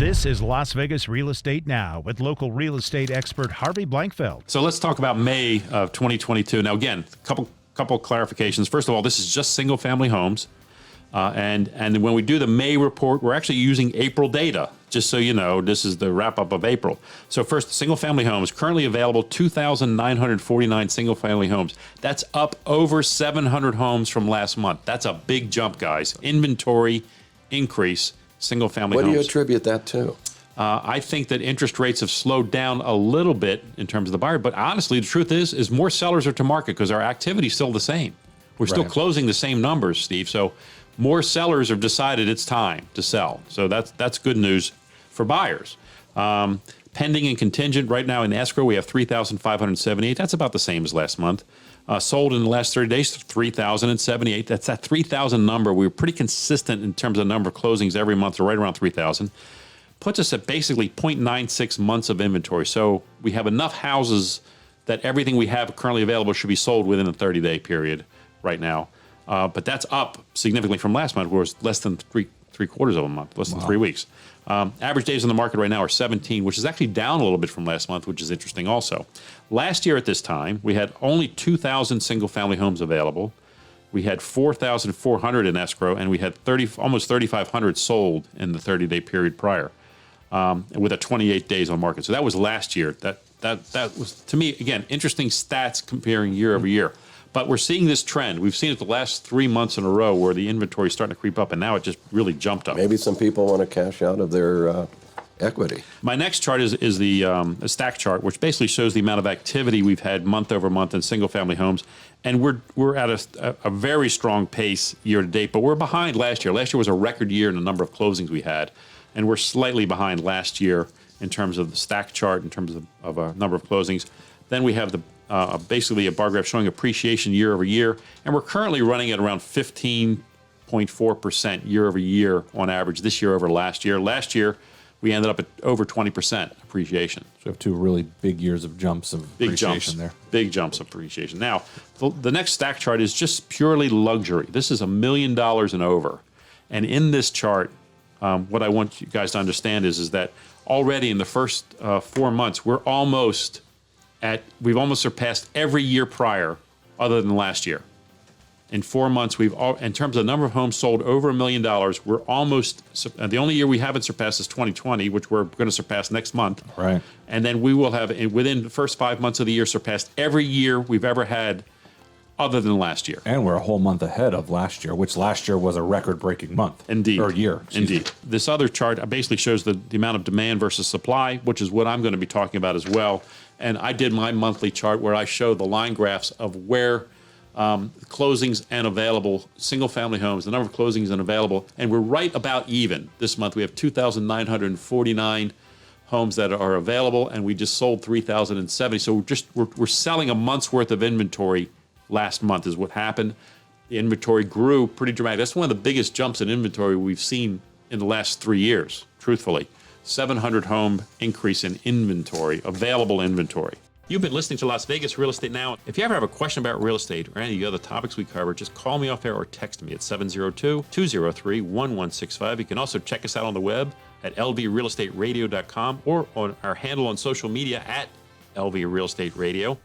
This is Las Vegas Real Estate Now with local real estate expert Harvey Blankfeld. So let's talk about May of 2022. Now, again, a couple clarifications. First of all, this is just single-family homes. And when we do the May report, we're actually using April data, just so you know. This is the wrap-up of April. So first, single-family homes, currently available 2,949 single-family homes. That's up over 700 homes from last month. That's a big jump, guys. Inventory increase, single-family homes. What do you attribute that to? I think that interest rates have slowed down a little bit in terms of the buyer. But honestly, the truth is more sellers are to market because our activity is still the same. We're still closing the same numbers, Steve. So more sellers have decided it's time to sell. So that's good news for buyers. Pending and contingent right now in escrow, we have 3,578. That's about the same as last month. Sold in the last 30 days, 3,078. That's that 3,000 number. We were pretty consistent in terms of number of closings every month, so right around 3,000. Puts us at basically 0.96 months of inventory. So we have enough houses that everything we have currently available should be sold within a 30-day period right now. But that's up significantly from last month, where it was less than three quarters of a month, less than 3 weeks. Average days on the market right now are 17, which is actually down a little bit from last month, which is interesting also. Last year at this time, we had only 2,000 single-family homes available. We had 4,400 in escrow, and we had almost 3,500 sold in the 30-day period prior, with a 28 days on market. So that was last year. That was, to me, again, interesting stats comparing year over year. But we're seeing this trend. We've seen it the last 3 months in a row where the inventory is starting to creep up, and now it just really jumped up. Maybe some people want to cash out of their equity. My next chart is the a stack chart, which basically shows the amount of activity we've had month over month in single-family homes. And we're at a very strong pace year to date, but we're behind last year. Last year was a record year in the number of closings we had, and we're slightly behind last year in terms of the stack chart, in terms of a number of closings. Then we have the basically a bar graph showing appreciation year over year, and we're currently running at around 15.4% year over year on average this year over last year. Last year, we ended up at over 20% appreciation. So we have 2 really big years of jumps of appreciation there. Big jumps of appreciation. Now, the next stack chart is just purely luxury. This is $1 million and over. And in this chart, what I want you guys to understand is that already in the first 4 months, we've almost surpassed every year prior other than last year. In 4 months, in terms of the number of homes sold over $1 million, we're almost, the only year we haven't surpassed is 2020, which we're going to surpass next month. Right. And then we will have, within the first 5 months of the year, surpassed every year we've ever had other than last year. And we're a whole month ahead of last year, which last year was a record-breaking month. Indeed. Or year. Indeed. This other chart basically shows the amount of demand versus supply, which is what I'm going to be talking about as well. And I did my monthly chart where I show the line graphs of where closings and available single-family homes, the number of closings and available, and we're right about even. This month we have 2,949 homes that are available, and we just sold 3,070. So we're selling a month's worth of inventory last month is what happened. The inventory grew pretty dramatically. That's one of the biggest jumps in inventory we've seen in the last 3 years, truthfully. 700 home increase in inventory, available inventory. You've been listening to Las Vegas Real Estate Now. If you ever have a question about real estate or any of the other topics we cover, just call me off air or text me at 702-203-1165. You can also check us out on the web at lvrealestateradio.com or on our handle on social media at LV Real Estate Radio.